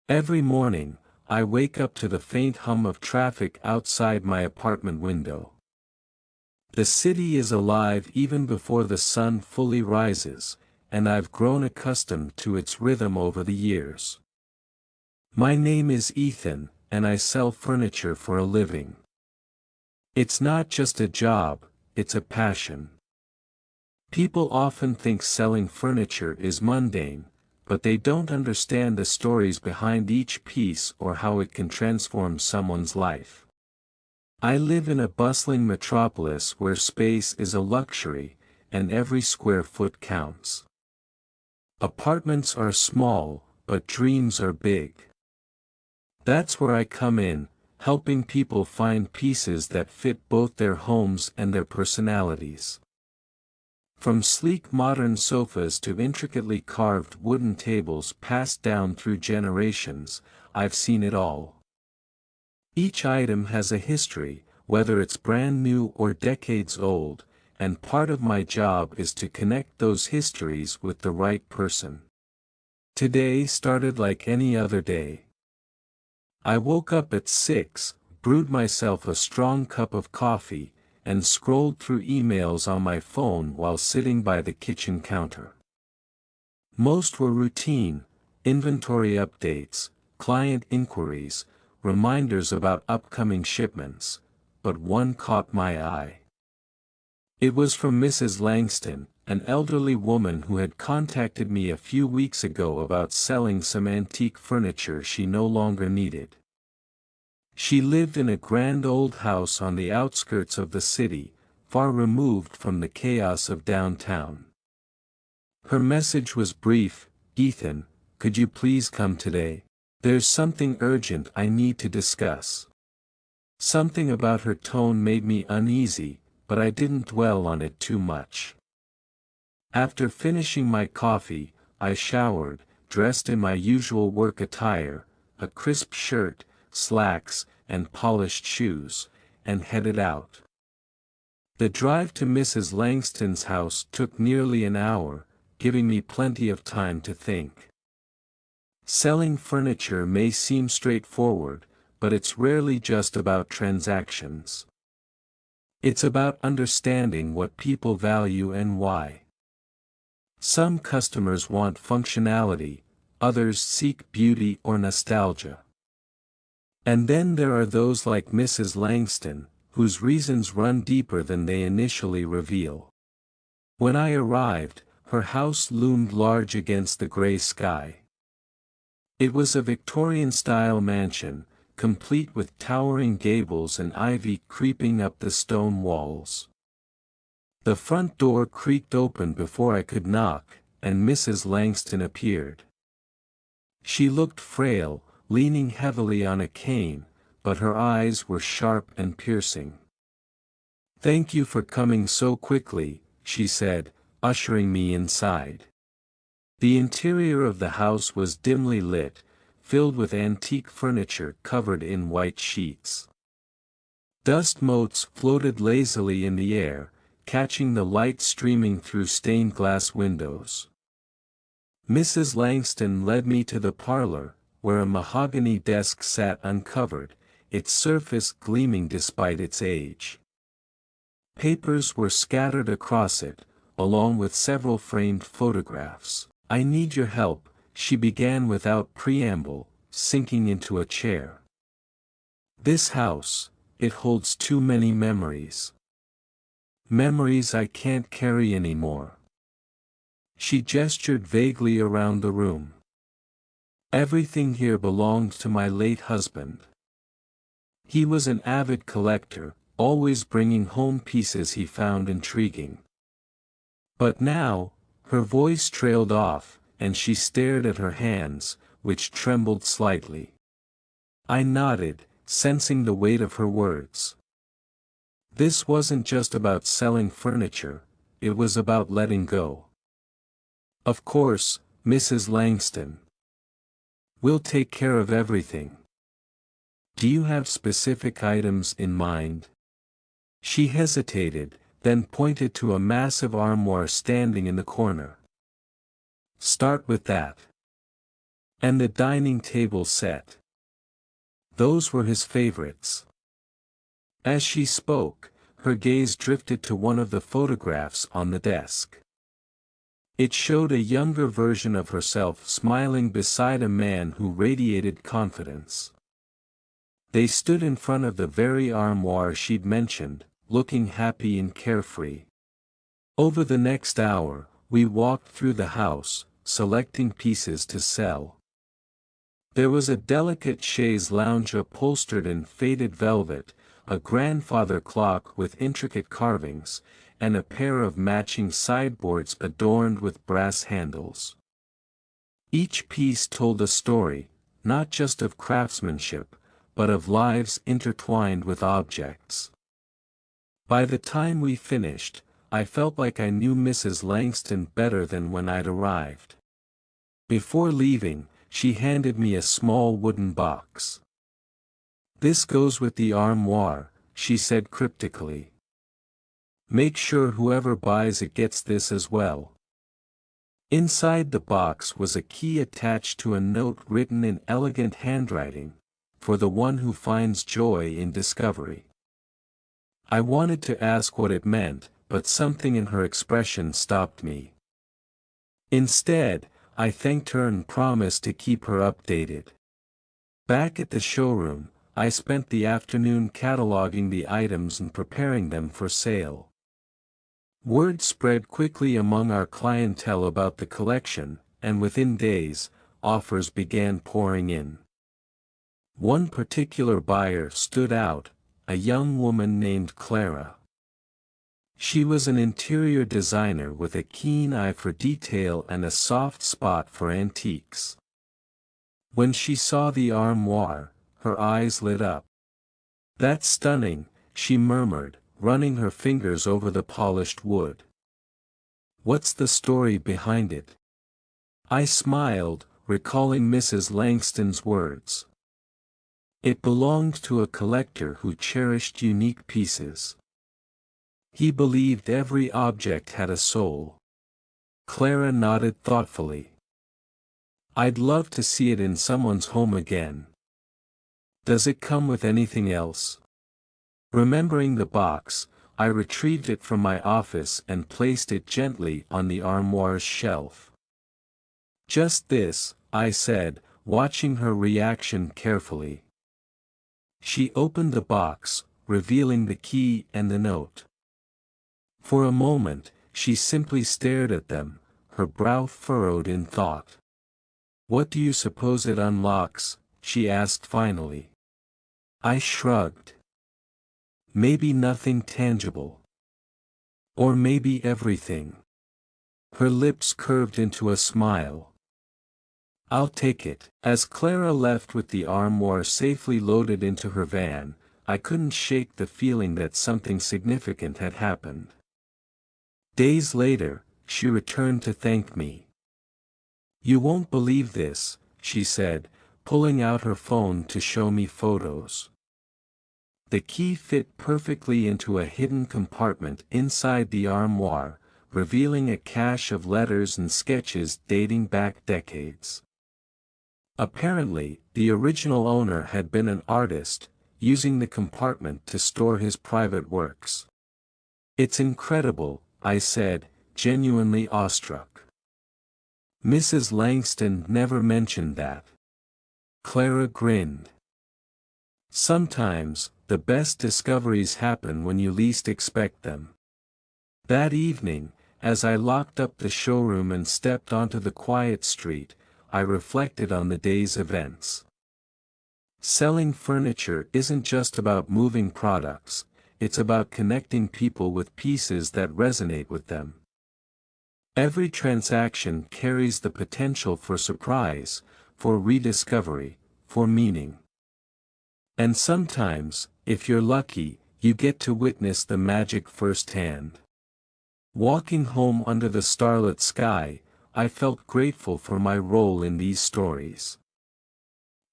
Every morning, I wake up to the faint hum of traffic outside my apartment window. The city is alive even before the sun fully rises, and I've grown accustomed to its rhythm over the years. My name is Ethan, and I sell furniture for a living. It's not just a job, it's a passion. People often think selling furniture is mundane, but they don't understand the stories behind each piece or how it can transform someone's life. I live in a bustling metropolis where space is a luxury, and every square foot counts. Apartments are small, but dreams are big. That's where I come in, helping people find pieces that fit both their homes and their personalities. From sleek modern sofas to intricately carved wooden tables passed down through generations, I've seen it all. Each item has a history, whether it's brand new or decades old, and part of my job is to connect those histories with the right person. Today started like any other day. I woke up at 6, brewed myself a strong cup of coffee, and scrolled through emails on my phone while sitting by the kitchen counter. Most were routine, inventory updates, client inquiries, reminders about upcoming shipments, but one caught my eye. It was from Mrs. Langston, an elderly woman who had contacted me a few weeks ago about selling some antique furniture she no longer needed. She lived in a grand old house on the outskirts of the city, far removed from the chaos of downtown. Her message was brief: "Ethan, could you please come today? There's something urgent I need to discuss." Something about her tone made me uneasy, but I didn't dwell on it too much. After finishing my coffee, I showered, dressed in my usual work attire, a crisp shirt, slacks, and polished shoes, and headed out. The drive to Mrs. Langston's house took nearly an hour, giving me plenty of time to think. Selling furniture may seem straightforward, but it's rarely just about transactions. It's about understanding what people value and why. Some customers want functionality, others seek beauty or nostalgia. And then there are those like Mrs. Langston, whose reasons run deeper than they initially reveal. When I arrived, her house loomed large against the gray sky. It was a Victorian-style mansion, complete with towering gables and ivy creeping up the stone walls. The front door creaked open before I could knock, and Mrs. Langston appeared. She looked frail, leaning heavily on a cane, but her eyes were sharp and piercing. "Thank you for coming so quickly," she said, ushering me inside. The interior of the house was dimly lit, filled with antique furniture covered in white sheets. Dust motes floated lazily in the air, catching the light streaming through stained glass windows. Mrs. Langston led me to the parlor, where a mahogany desk sat uncovered, its surface gleaming despite its age. Papers were scattered across it, along with several framed photographs. "I need your help," she began without preamble, sinking into a chair. "This house, it holds too many memories. Memories I can't carry anymore." She gestured vaguely around the room. "Everything here belonged to my late husband. He was an avid collector, always bringing home pieces he found intriguing. But now," her voice trailed off, and she stared at her hands, which trembled slightly. I nodded, sensing the weight of her words. This wasn't just about selling furniture, it was about letting go. "Of course, Mrs. Langston. We'll take care of everything. Do you have specific items in mind?" She hesitated, then pointed to a massive armoire standing in the corner. "Start with that. And the dining table set. Those were his favorites. As she spoke, her gaze drifted to one of the photographs on the desk. It showed a younger version of herself smiling beside a man who radiated confidence. They stood in front of the very armoire she'd mentioned, looking happy and carefree. Over the next hour, we walked through the house, selecting pieces to sell. There was a delicate chaise lounge upholstered in faded velvet, a grandfather clock with intricate carvings, and a pair of matching sideboards adorned with brass handles. Each piece told a story, not just of craftsmanship, but of lives intertwined with objects. By the time we finished, I felt like I knew Mrs. Langston better than when I'd arrived. Before leaving, she handed me a small wooden box. "This goes with the armoire," she said cryptically. "Make sure whoever buys it gets this as well." Inside the box was a key attached to a note written in elegant handwriting, "For the one who finds joy in discovery." I wanted to ask what it meant, but something in her expression stopped me. Instead, I thanked her and promised to keep her updated. Back at the showroom, I spent the afternoon cataloging the items and preparing them for sale. Word spread quickly among our clientele about the collection, and within days, offers began pouring in. One particular buyer stood out, a young woman named Clara. She was an interior designer with a keen eye for detail and a soft spot for antiques. When she saw the armoire, her eyes lit up. "That's stunning," she murmured, running her fingers over the polished wood. "What's the story behind it?" I smiled, recalling Mrs. Langston's words. "It belonged to a collector who cherished unique pieces. He believed every object had a soul." Clara nodded thoughtfully. "I'd love to see it in someone's home again. Does it come with anything else?" Remembering the box, I retrieved it from my office and placed it gently on the armoire's shelf. "Just this," I said, watching her reaction carefully. She opened the box, revealing the key and the note. For a moment, she simply stared at them, her brow furrowed in thought. "What do you suppose it unlocks?" she asked finally. I shrugged. "Maybe nothing tangible. Or maybe everything." Her lips curved into a smile. "I'll take it." As Clara left with the armoire safely loaded into her van, I couldn't shake the feeling that something significant had happened. Days later, she returned to thank me. "You won't believe this," she said, pulling out her phone to show me photos. The key fit perfectly into a hidden compartment inside the armoire, revealing a cache of letters and sketches dating back decades. Apparently, the original owner had been an artist, using the compartment to store his private works. "It's incredible," I said, genuinely awestruck. "Mrs. Langston never mentioned that." Clara grinned. "Sometimes, the best discoveries happen when you least expect them." That evening, as I locked up the showroom and stepped onto the quiet street, I reflected on the day's events. Selling furniture isn't just about moving products, it's about connecting people with pieces that resonate with them. Every transaction carries the potential for surprise, for rediscovery, for meaning. And sometimes, if you're lucky, you get to witness the magic firsthand. Walking home under the starlit sky, I felt grateful for my role in these stories.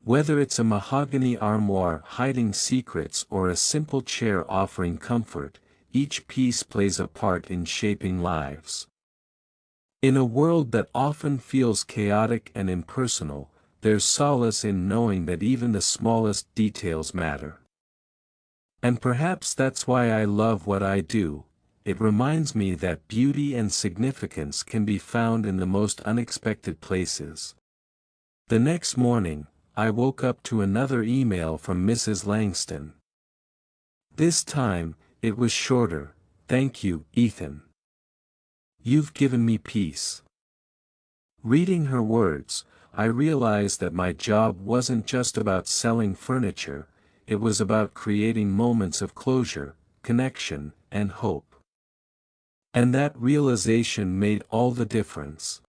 Whether it's a mahogany armoire hiding secrets or a simple chair offering comfort, each piece plays a part in shaping lives. In a world that often feels chaotic and impersonal, there's solace in knowing that even the smallest details matter. And perhaps that's why I love what I do. It reminds me that beauty and significance can be found in the most unexpected places. The next morning, I woke up to another email from Mrs. Langston. This time, it was shorter. "Thank you, Ethan. You've given me peace." Reading her words, I realized that my job wasn't just about selling furniture, it was about creating moments of closure, connection, and hope. And that realization made all the difference.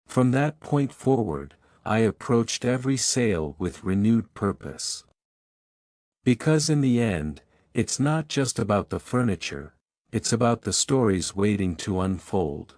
From that point forward, I approached every sale with renewed purpose. Because in the end, it's not just about the furniture, it's about the stories waiting to unfold.